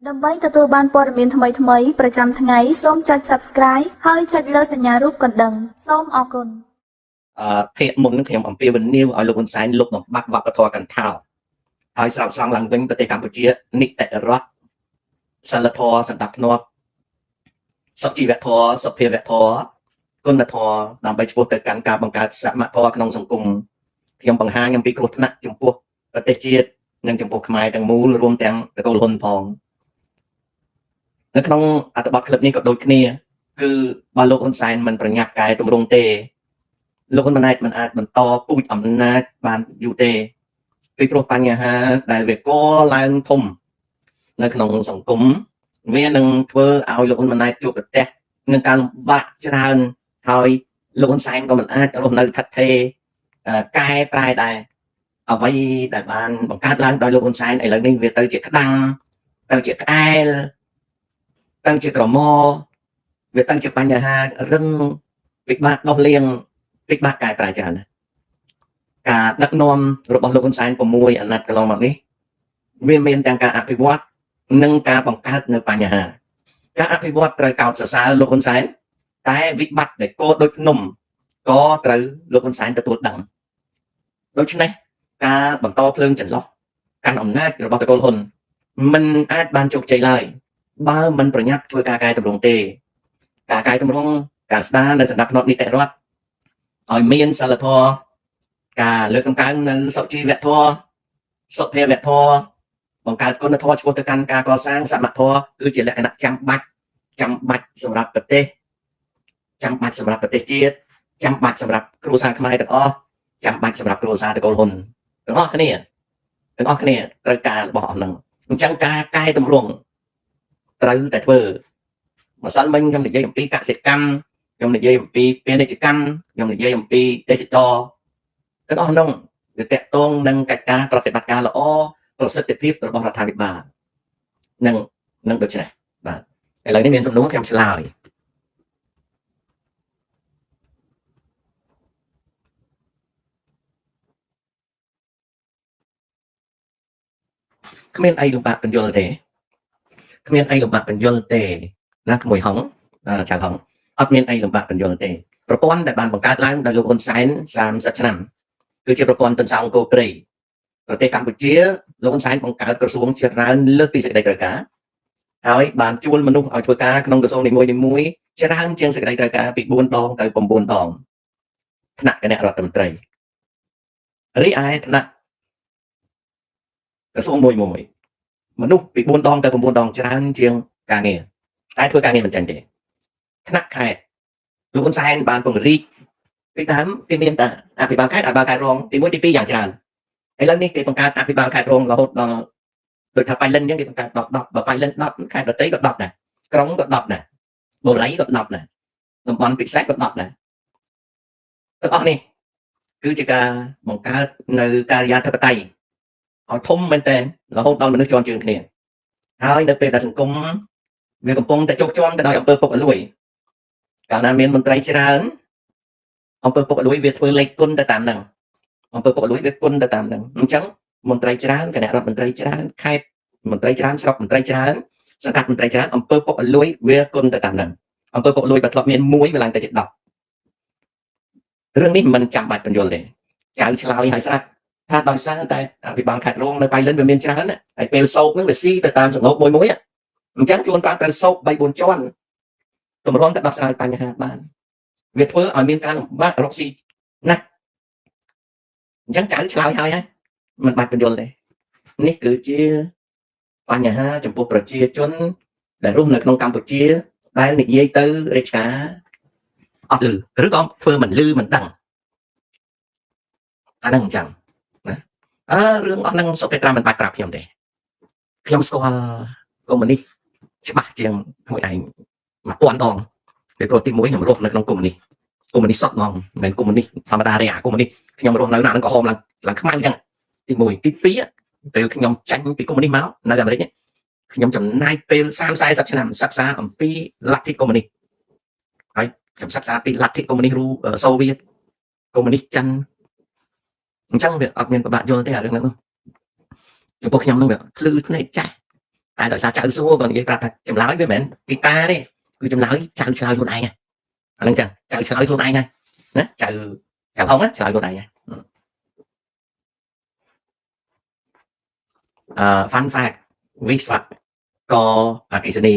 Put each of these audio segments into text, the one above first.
ដើម្បីទទួលបានព័ត៌មានថ្មីៗប្រចាំថ្ងៃសូមចុច Subscribe ហើយចុចលើសញ្ញារូបកណ្ដឹងសូមអរគុណភាគមុននឹងខ្ញុំអំពាវនាវឲ្យលោកហ៊ុនសែនលុបបំបាត់វប្បធម៌កន្ធោហើយស្រោចស្រង់ឡើងវិញប្រទេសកម្ពុជានីតិរដ្ឋសិលធម៌សណ្ដាប់ធ្នាប់សុជីវធម៌សុភាវធម៌គុណធម៌ដើម្បីឆ្ពោះទៅកាន់ការបង្កើតសមធម៌ក្នុងសង្គមខ្ញុំបង្ហាញអំពីគ្រោះថ្នាក់ចំពោះប្រទេសជាតិនិងចំពោះខ្មែរទាំងមូលរួមទាំងតកូលហ៊ុនផងនៅក្នុងអត្ថបទក្លឹបនេះក៏ដូចគ្នាគឺបើលោកហ៊ុនសែនមិនប្រញាប់កែតម្រង់ទេលោកហ៊ុនម៉ាណែតមិនអាចបន្តពូជអំណាចបានយូរទេពីព្រោះបញ្ហាដែលវាកឡើងធំនៅក្នុងសង្គមវានឹងធ្វើឲ្យលោកហ៊ុនម៉ាណែតជួបប្រទះនឹងការលំបាកច្រើនហើយលោកហ៊ុនសែនក៏មិនអាចរស់នៅថិតថេរកែប្រែដែរអ្វីដែលបានបង្កើតឡើងដោយលោកហ៊ុនសែនឥឡូវនេះវាទៅជាក្តាំងទៅជាក្អែលទៅជាក្រមវាទៅជាបញ្ហារឹងពិបាកដោះលាងពិបាកកែប្រែច្រើនណាស់ការដឹកនាំរបស់លោកហ៊ុនសែន6អាណត្តិកន្លងមកនេះវាមានទាំងការអភិវឌ្ឍនិងការបង្កើតនៅបញ្ហាការអភិវឌ្ឍត្រូវកោតសរសើរលោកហ៊ុនសែនតែវិបត្តិដែលកោដូចភ្នំក៏ត្រូវលោកហ៊ុនសែនទទួលដឹងដូច្នេះការបន្តភ្លើងចន្លោះកាន់អំណាចរបស់តកូលហ៊ុនមិនអាចបានជោគជ័យឡើយបើមិនប្រញាប់ធ្វើការកែតម្រង់ទេការកែតម្រង់ការស្ដារនៅសណ្ដាប់ធ្នាប់នីតិរដ្ឋឲ្យមានសិលធម៌ការលើកតម្កើងនៅសុជីវធម៌សុភាវធម៌បង្កើតគុណធម៌ឆ្ពោះទៅកាន់ការកសាងសមធម៌គឺជាលក្ខណៈចាំបាច់សម្រាប់ប្រទេសចាំបាច់សម្រាប់ប្រទេសជាតិចាំបាច់សម្រាប់គ្រួសារខ្មែរទាំងអស់ចាំបាច់សម្រាប់គ្រួសារតកូលហ៊ុនទាំងអស់គ្នាត្រូវការរបស់អស់ហ្នឹងអញ្ចឹងការកែតម្រង់ត្រូវតែធ្វើម្សិលមិញខ្ញុំនិយាយអំពីកសិកម្មខ្ញុំនិយាយអំពីពាណិជ្ជកម្មខ្ញុំនិយាយអំពីទេសចរទាំងអស់ហ្នឹងវាតកតងនឹងកិច្ចការប្រតិបត្តិការល្អប្រសិទ្ធភាពរបស់រដ្ឋាភិបាលនឹងដូច្នេះបាទឥឡូវនេះមានសំណួរខ្ញុំឆ្លើយគ្មានអីលំបាកបញ្យល់ទេណាក្មួយហងចៅហងអត់មានអីលំបាកបញ្យល់ទេប្រព័ន្ធដែលបានបង្កើតឡើងដោយលោកហ៊ុនសែន30ឆ្នាំគឺជាប្រព័ន្ធទន្សោងគោព្រៃប្រទេសកម្ពុជាលោកហ៊ុនសែនបង្កើតក្រសួងច្រើនលើសពីសេចក្តីត្រូវការហើយបានជួលមនុស្សឲ្យធ្វើការក្នុងក្រសួងនីមួយៗច្រើនជាងសេចក្តីត្រូវការពី4ដងទៅ9ដងថ្នាក់គណៈរដ្ឋមន្ត្រីរីឯថ្នាក់ក្រសួងមួយមនុស្សពី4ដងទៅ9ដងច្រើនជាងការងារតែធ្វើការងារមិនចាញ់ទេថ្នាក់ខេត្តលោកហ៊ុនសែនបានពង្រីកពីដើមគេមានតែអភិបាលខេត្តអភិបាលខេត្តរងទី1ទី2យ៉ាងច្រើនឥឡូវនេះគេបង្កើតអភិបាលខេត្តរងរហូតដល់ដូចថាបៃលិនអញ្ចឹងគេបង្កើត10បើបៃលិន10ខេត្តដទៃក៏10ដែរក្រុងក៏10ដែរបូរីក៏10ដែរតំបន់ពិសេសក៏10ដែរទាំងអស់នេះគឺជាការបង្កើតនៅការិយាធិបតេយ្យឲ្យធំមែនទែនរហូតដល់មនុស្សជាន់ជើងគ្នាហើយនៅពេលដែលសង្គមវាកំពុងតែជោគជាំទៅដោយអំពើពុករលួយកាលណាមានមន្ត្រីច្រើនអំពើពុករលួយវាធ្វើលេខគុណទៅតាមហ្នឹងអំពើពុករលួយវាគុណទៅតាមហ្នឹងអញ្ចឹងមន្ត្រីច្រើនគណៈរដ្ឋមន្ត្រីច្រើនខេត្តមន្ត្រីច្រើនស្រុកមន្ត្រីច្រើនសង្កាត់មន្ត្រីច្រើនអំពើពុករលួយវាគុណទៅតាមហ្នឹងអំពើពុករលួយបើធ្លាប់មាន1វាឡើងទៅជា10រឿងនេះមិនចាំបាច់បញ្យល់ទេចៅឆ្លើយឲ្យស្រាប់ថាដោយសារតែអភិបាលខេត្តរងនៅបៃលិនវាមានច្រើនហើយពេលសោកហ្នឹងវាស៊ីទៅតាមសង្ហូបមួយអញ្ចឹងជួនកាលត្រូវសោក3 4ជាន់តម្រាំតែដោះស្រាយបញ្ហាបានវាធ្វើឲ្យមានការលំបាករកស៊ីណាស់អញ្ចឹងចៅឆ្លើយហើយមិនបាច់បញ្យល់ទេនេះគឺជាបញ្ហាចំពោះប្រជាជនដែលរស់នៅក្នុងកម្ពុជាដែលនិយាយទៅរាជការអត់ឮឬក៏ធ្វើមិនឮមិនដឹងអាហ្នឹងអញ្ចឹងណារឿងអស់ហ្នឹងសុខេត្រាមិនបាច់ប្រាប់ខ្ញុំទេខ្ញុំស្គាល់កុម្មុយនីសច្បាស់ជាងមួយឯង1000ដងពីព្រោះទី1ខ្ញុំរស់នៅក្នុងកុម្មុយនីសសុទ្ធហ្មងមិនមែនកុម្មុយនីសធម្មតាទេកុម្មុយនីសខ្ញុំរស់នៅណានឹងក៏ហមឡើងខ្មៅអញ្ចឹងទី1ទី2ពេលខ្ញុំចាញ់ពីកុម្មុយនីសមកនៅអាមេរិកខ្ញុំចំណាយពេល30-40ឆ្នាំសិក្សាអំពីលទ្ធិកុម្មុយនីសហើយខ្ញុំសិក្សាពីលទ្ធិកុម្មុយនីសសូវៀតកុម្មុយនីសចិនអញ្ចឹងវាអត់មានប្របាក់យល់ទេអារឿងហ្នឹងចំពោះខ្ញុំហ្នឹងវាភ្លឺភ្នែកចាស់ តែដោយសារចៅសួរគាត់និយាយប្រាប់ថាចម្លើយវាមិនមែនពីតាទេគឺចម្លើយចៅឆ្លើយខ្លួនឯងហ្នឹងអាហ្នឹងចឹងចៅឆ្លើយខ្លួនឯងហ្នឹងណាចៅហុងណាឆ្លើយខ្លួនឯងហ្នឹងfun fact វិស្វករអគ្គិសនី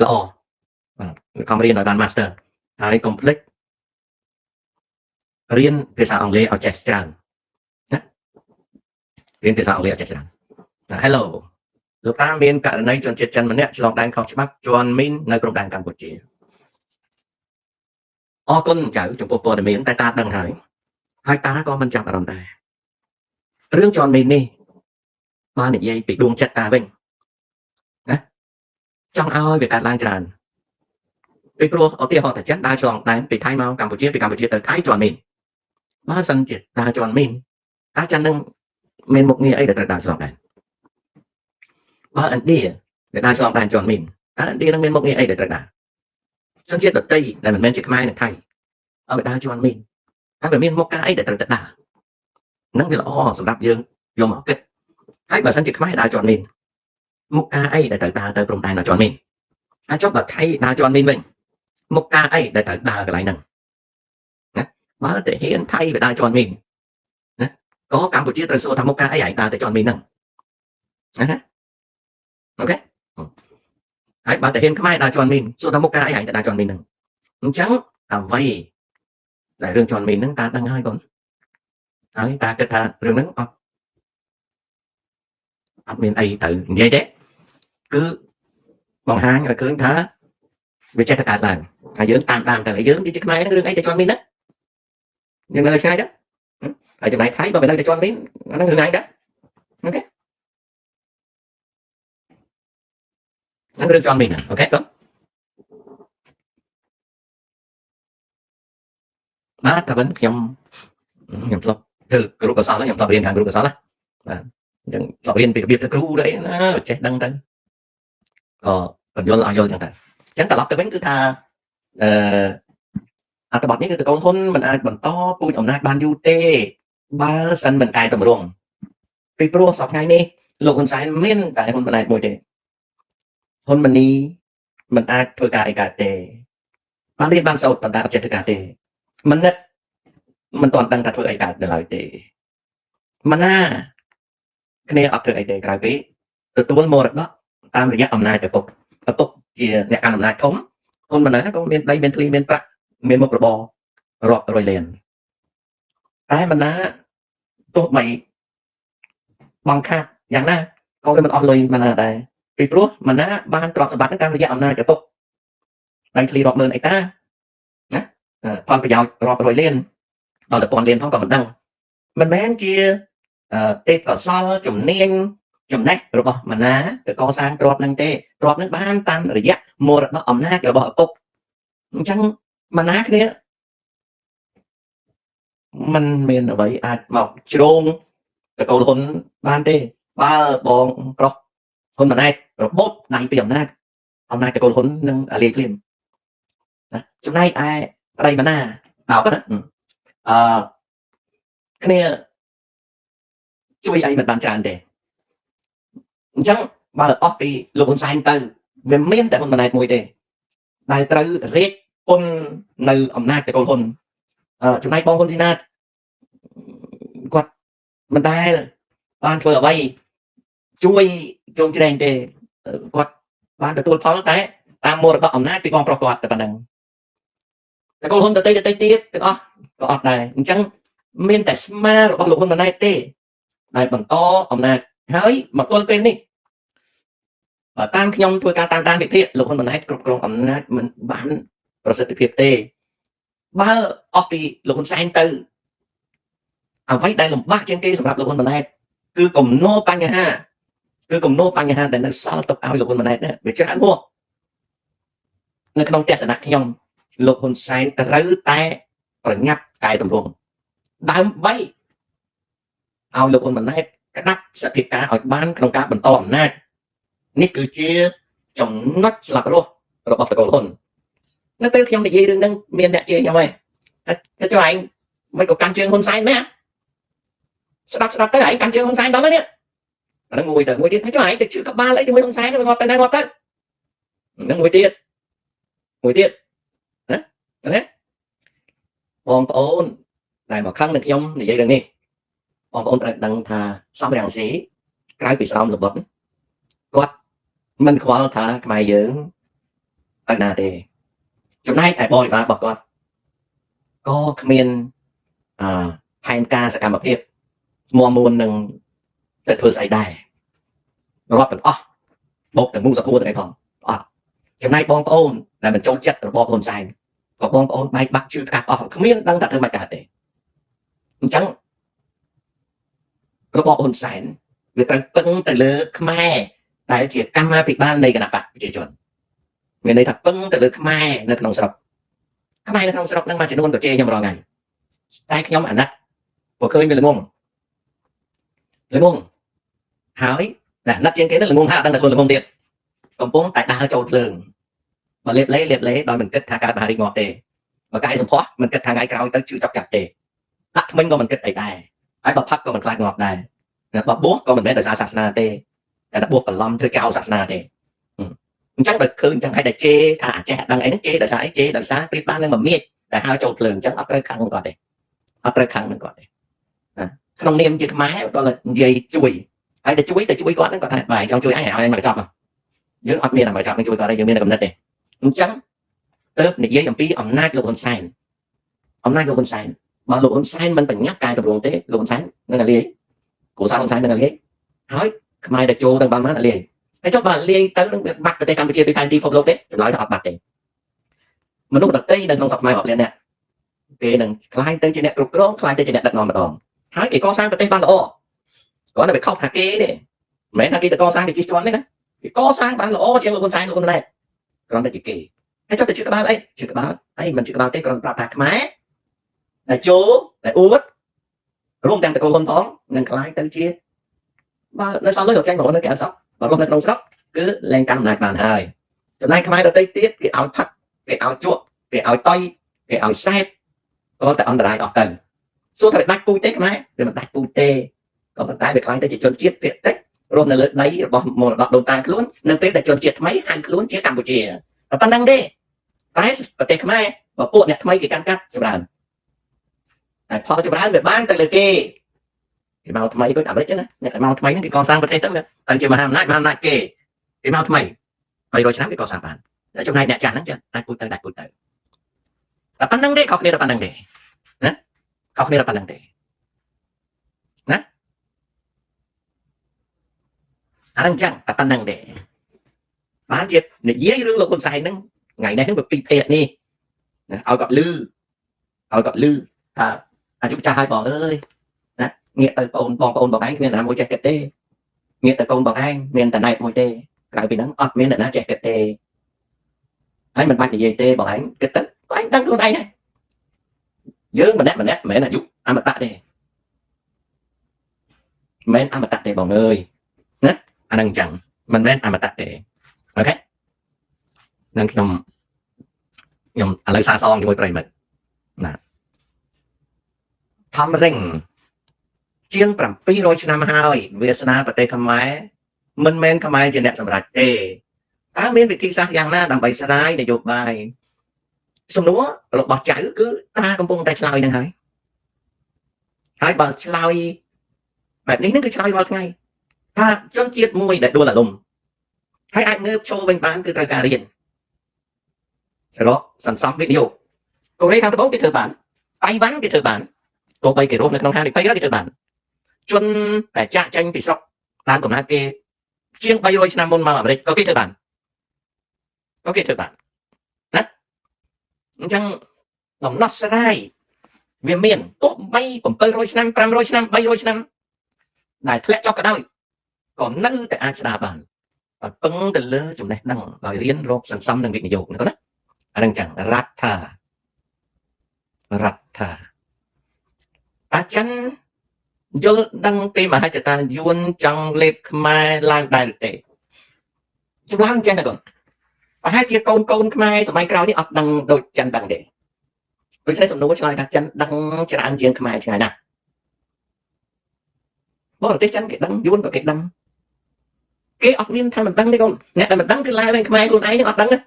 ល្អខំរៀនឲ្យបាន master ហើយកុំភ្លេចរៀនភាសាអង់គ្លេសឲ្យចេះច្រើនណារៀនភាសាអង់គ្លេសឲ្យចេះច្រើន Hello លោកតាមានករណីជនជាតិចិនម្នាក់ឆ្លងដែនខុសច្បាប់ជន់មីននៅព្រំដែនកម្ពុជាអរគុណចៅចំពោះព័ត៌មានតែតាដឹងហើយតាក៏មិនចាប់អារម្មណ៍ដែររឿងជន់មីននេះបាននិយាយពីដួងចិត្តតាវិញណាចង់ឲ្យវាកាត់ឡើងច្រើនពីព្រោះឧទាហរណ៍តែចិនដើរឆ្លងដែនពីថៃមកកម្ពុជាពីកម្ពុជាទៅថៃជន់មីនបើសិនជាដើរជន់មីនតើចិននឹងមានមុខងារអីដែលត្រូវដើរឆ្លងដែនបើឥណ្ឌាដែលដើរឆ្លងដែនជន់មីនតើឥណ្ឌានឹងមានមុខងារអីដែលត្រូវដើរជនជាតិដទៃដែលមិនមែនជាខ្មែរនិងថៃឲ្យដើរជន់មីនតើវាមានមុខការអីដែលត្រូវទៅដើរនឹងវាល្អសម្រាប់យើងយកមកគិតហើយបើសិនជាខ្មែរដើរជន់មីនមុខការអីដែលត្រូវដើរទៅព្រំដែនដល់ជន់មីនហើយចុះបើថៃដើរជន់មីនវិញមុខការអីដែលត្រូវដើរកន្លែងហ្នឹងណាបើតែហ៊ានថៃវាដើរជន់មីនណាក៏កម្ពុជាត្រូវសួរថាមុខការអីឯងដើរទៅជន់មីនហ្នឹងណាអូខេហើយបើតែហ៊ានខ្មែរដើរជន់មីនសួរថាមុខការអីឯងទៅដើរជន់មីនហ្នឹងអញ្ចឹងអ្វីដែលរឿងជន់មីនហ្នឹងតាដឹងហើយកូនហើយតាគិតថារឿងហ្នឹងអត់មានអីទៅនិយាយទេគឺបង្ហាញឲ្យឃើញថាវាចេះតែកើតឡើងហើយយើងតាមទៅយើងជាខ្មែរហ្នឹងរឿងអីទៅជន់មីនហ្នឹងយើងនៅឆ្ងាយទៅហើយចំណែកថៃបើមិននៅទៅជន់មីនអាហ្នឹងរឿងឯងដែរអូខេហ្នឹងរឿងជន់មីនអូខេបងបាទតាវិញខ្ញុំធ្លាប់ធ្វើគ្រូកសលខ្ញុំធ្លាប់រៀនខាងគ្រូកសលណាបាទអញ្ចឹងធ្លាប់រៀនពីរបៀបធ្វើគ្រូដែរណាចេះដឹងទៅក៏បញ្យល់ឲ្យយល់អញ្ចឹងទៅអញ្ចឹងត្រឡប់ទៅវិញគឺថាអត្ថបទនេះគឺតកូលហ៊ុនមិនអាចបន្តពូជអំណាចបានយូរទេបើសិនមិនកែតម្រង់ពីព្រោះសប្តាហ៍ថ្ងៃនេះលោកហ៊ុនសែនមានតែហ៊ុនម៉ាណែតមួយទេហ៊ុនម៉ាណីមិនអាចធ្វើការអីកើតទេបានរៀនបានសូត្រប៉ុន្តែអត់ចេះធ្វើការទេមិននឹកមិនទាន់ដឹងថាធ្វើអីកើតនៅឡើយទេម៉ាណាគ្នាអត់ធ្វើអីទេក្រៅពីទទួលមរតកតាមរយៈអំណាចឪពុកជាអ្នកកាន់អំណាចធំហ៊ុនម៉ាណែតក៏មានដីមានធ្លីមានប្រាក់មានមុខរបររាប់រយលានតែម៉ាណាទោះបីបង្ខាត់យ៉ាងណាក៏វាមិនអស់លុយម៉ាណាដែរពីព្រោះម៉ាណាបានទ្រព្យសម្បត្តិតាមរយៈអំណាចឪពុកដីធ្លីរាប់ម៉ឺនអេតាណាផលប្រយោជន៍រាប់រយលានដល់ទៅពាន់លានផងក៏មិនដឹងមិនមែនជាទេពកោសលជំនាញចំណេះរបស់ម៉ាណាទៅកសាងទ្រព្យនឹងទេទ្រព្យនឹងបានតាមរយៈមរតកអំណាចរបស់ឪពុកអញ្ចឹងម៉ាណាគ្នាมันមានអ្វីអាចមកជ្រងតកូលហ៊ុនបានទេបើបងប្រុសហ៊ុនម៉ាណែតរបបដៃពីអំណាចតកូលហ៊ុននឹងលាយភ្លាមណាចំណែកឯប្រិយម៉ាណាដល់ណាគ្នាជួយអីមិនបានច្រើនទេអញ្ចឹងបើអស់ពីលោកហ៊ុនសែនទៅវាមានតែហ៊ុនម៉ាណែតមួយទេដែលត្រូវរេកពន្ធនៅអំណាចតកូលហ៊ុនចំណែកបងហ៊ុនស៊ីណាតគាត់មិនដែលបានធ្វើអ្វីជួយជ្រោមជ្រែងទេគាត់បានទទួលផលតែតាមមរតកអំណាចពីបងប្រុសគាត់តែប៉ុណ្្នឹងតកូលហ៊ុនទៅទៀតទាំងអស់ក៏អត់ដែរអញ្ចឹងមានតែស្មារបស់លោកហ៊ុនម៉ាណែតទេដែលបន្តអំណាចហើយមកទល់ពេលនេះបើតាមខ្ញុំធ្វើការតាមដានវិភាគលោកហ៊ុនម៉ាណែតគ្រប់គ្រងអំណាចមិនបានប្រសិទ្ធភាពទេបើអស់ពីលោកហ៊ុនសែនទៅអ្វីដែលលំបាកជាងគេសម្រាប់លោកហ៊ុនម៉ាណែតគឺគំនរបញ្ហាដែលនៅសល់ទុកឲ្យលោកហ៊ុនម៉ាណែតវាច្រើនហួសនៅក្នុងទស្សនៈខ្ញុំលោកហ៊ុនសែនត្រូវតែប្រញាប់កែតម្រង់ដើម្បីឲ្យលោកហ៊ុនម៉ាណែតក្តាប់សភាពការឲ្យបានក្នុងការបន្តអំណាចនេះគឺជាចំណុចស្លាប់រស់របស់តកូលហ៊ុននៅពេលខ្ញុំនិយាយរឿងហ្នឹងមានអ្នកជេរខ្ញុំហើយតែចុះឯងមិនក៏កាន់ជើងហ៊ុនសែនមែនស្ដាប់ទៅឯងកាន់ជើងហ៊ុនសែនដល់នេះ nó ngồi tiết thấy cho ai để chữ cấp ba lấy cho mấy con sai cho ngọt tay nó ngồi tiết đấy bom ôn này mà khăn được nhom thì vậy được đi bom ôn đang thà xong đằng sĩ cái bị xong rồi bật quát mình khó thà mày dưỡng anh nào thì chỗ này tại bồi và bọc quát có miền hai ca sẽ cảm một hiệp mua muôn đừng để thừa xảy đài nó được bột từ mua giặc mua từ cái phòng chỗ này bom ôn là mình trôn chất bom ôn sai có bom ôn bay bắt chưa cả không miền đang đặt thương mại cả để chẳng nó bom ôn sai người ta pưng từ lứa khmer tại chỉ cam bị ban này cái nào bạn chỉ chuẩn người này thật pưng từ lứa khmer nó không sập khmer nó không sập đang mà chỉ luôn của chê nhầm rồi ngày tay nhóm ảnh á của khơi mình là ngung hỏi là nát trên cái đó là ngung hạ đang là luôn là ngung điện còn bốn tại đa châu lường mà liệp lấy đòi mình kết thang cái bà đi ngọt đề và cái dùng thoát mình kết thang cái cao tới chữ chọc chặt đề đặt mình có mình kết đẩy đài ai bọc phát có mình khai ngọt đài bọc bố có mình bé đời xa sạt na tê đã buộc bằng lâm thư cao sạt na tê chẳng được khơi chẳng hay để chê thả chè đang ấy chê đời xa biết ban lên mà miết để hai châu lường chẳng ấp tới khăn còn đề ấp tới khăn mình còn đề không niệm chữ máy gọi là dây chuối ai để chuối quá nó có thể bài trong chuối ai hỏi mà chọn mà dưới ấp miên là mà chọn chuối qua đây dưới miên là cầm đất này trắng tớp này dưới ẩm pí ẩm nát lộn xài mà lộn xài mình phải nhắc cài tập ruộng tế lộn xài nên là liền của sao lộn xài nên là liền hỏi mai để chô đang bằng má là liền cái cho bà liền tới bắt tới Campuchia bị phanh đi phong lô đấy nói cho họ bắt đấy mà lúc đặt tây đang trong sọc mai họ liền nè cái đừng khai tới trên nè cục đó khai tới trên nè đặt ngon mà đòn hai cái con sang tới ban là có là phải khóc thà kê đấy mấy thằng kia con sang thì chỉ choáng đấy đó cái con sang ban là trên một con sang con này còn đây kì hay cho tôi chữ các bạn ấy mình chữ các bạn cái còn bạc thạc máy là chỗ là uất luôn đang từ con phóng nên khai tới chia và nó sau lấy được tranh của nó kéo sóc và con nó không sóc cứ lên cam này bàn hơi hôm nay khai đầu tây tiết cái áo thắt cái áo chuột cái áo tây cái áo xếp có tại on đài ở tầng số thời đặt cùi tết máy rồi mình đặt cùi tê còn phần tay về khai tới chỉ chôn chiết việt tết rồi là lớn đấy một đọt đầu tay luôn nên tết là chôn chiết mấy hai luôn chiết Campuchia và pan đăng đê tái và tết máy và bộ nhặt mấy cái căn cắt cho bạn nàyพอcho bạn về bán tới lời kê thì mau thay tôi đảm đấy chứ nè mau thay thì con sang bên đây tới anh chưa mà ham lại kê thì mau thay bây rồi sáng thì con sang bạn ở trong này nè chán lắm chứ đặt cùi tới và pan đăng đê học đi là pan đăng đê học đi là pan đăng đê nè anh chẳng là pan đăng đê bán chết để dễ rương là con xài nâng ngày nay nó bị phê nè ao gọt lư chúng cha hai bỏ ơi nghĩa tới bòn bỏ anh miền là môi chạy kẹt đê nghĩa tới con bỏ anh miền tận này môi đê lại bị nắng ọt miền là nó chạy kẹt đê anh mình bắt để về tê bỏ anh kẹt tất anh đăng luôn đây này dớ mà nét mẹ là giúp ăn mà tạ đê men ăn mà tạ đê bỏ ơi nè anh đang chẳng mình men ăn mà tạ đê ok nên nhomอะไรซาซองជាមួយប្រិមិត្តណាធម្មរិងជាង700ឆ្នាំហើយវាសនាប្រទេសខ្មែរមិនមែនខ្មែរជាអ្នកសម្រេចទេតើមានវិធីសាស្ត្រយ៉ាងណាដើម្បីស្រាយនយោបាយសំណួររបស់ចៅគឺតាកំពុងតែឆ្លើយនឹងហើយបើឆ្លើយបែបនេះនឹងគឺឆ្លើយរាល់ថ្ងៃថាជនជាតិមួយដែលដួលអារម្មណ៍ហើយអាចងើបចូលវិញបានគឺត្រូវការរៀនរកសន្សំវិនិយោគកូរ៉េខាងត្បូងគេធ្វើបានតៃវ៉ាន់គេធ្វើបានទោះបីគេរស់នៅក្នុងហានិភ័យគេធ្វើបានជនតែចាក់ចេញពីស្រុកតាមកំណត់គេជាង300ឆ្នាំមុនមកអាមេរិកក៏គេធ្វើបានណាអញ្ចឹងដំណោះស្រាយវាមានទោះបី700ឆ្នាំ500ឆ្នាំ300ឆ្នាំដែលធ្លាក់ចុះក៏ដោយក៏នៅតែអាចស្ដារបានបើពឹងទៅលើចំណេះដឹងដោយរៀនរកសន្សំនិងវិនិយោគណាអានឹងចឹងរដ្ឋាតាចិនយល់ដឹងពីមហាចតាយួនចង់លេបខ្មែរឡើងដែរទេចម្លើយចឹងតែគាត់ប្រហែលជាកូនខ្មែរសម័យក្រោយនេះអត់ដឹងដូចចិនដឹងទេដូច្នេះសំណួរឆ្លើយថាចិនដឹងច្រើនជាងខ្មែរឆ្ងាយណាស់បរទេសចិនគេដឹងយួនក៏គេដឹង គេអត់មានថាមិនដឹងទេកូនអ្នកដែលមិនដឹងគឺឡាយវិញខ្មែរខ្លួនឯងនឹងអត់ដឹងទេ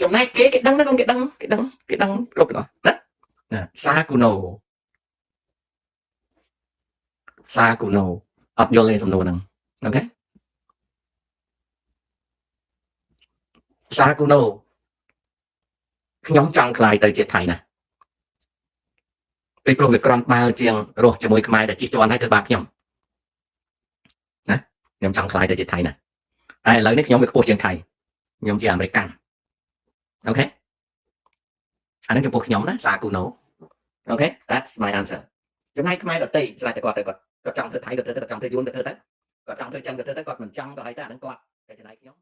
ចំណែកគេដឹងណាកូនគេដឹងគ្រប់ទាំងអស់ណាសាគូណូអត់យល់ទេសំណួរហ្នឹងអូខេសាគូណូខ្ញុំចង់ខ្លាយទៅជាថៃណាពេលព្រោះវាក្រំបើជាងរស់ជាមួយខ្មែរដែលជិះជាន់ហើយទៅបាខ្ញុំណាខ្ញុំចង់ខ្លាយទៅជាថៃណាតែឥឡូវនេះខ្ញុំវាខ្ពស់ជាងថៃខ្ញុំជាអាមេរិកកាំងអូខេអានេះចំពោះខ្ញុំណាសាគូណូអូខេ that's my answer ចំណែកខ្មែរដតីស្រេចតែគាត់ចង់ធ្វើថៃក៏ធ្វើទៅគាត់ចង់ធ្វើយួនក៏ធ្វើទៅគាត់ចង់ធ្វើចិនក៏ធ្វើទៅគាត់មិនចង់ក៏អីទៅអាហ្នឹងគាត់តែចំណែកខ្ញុំ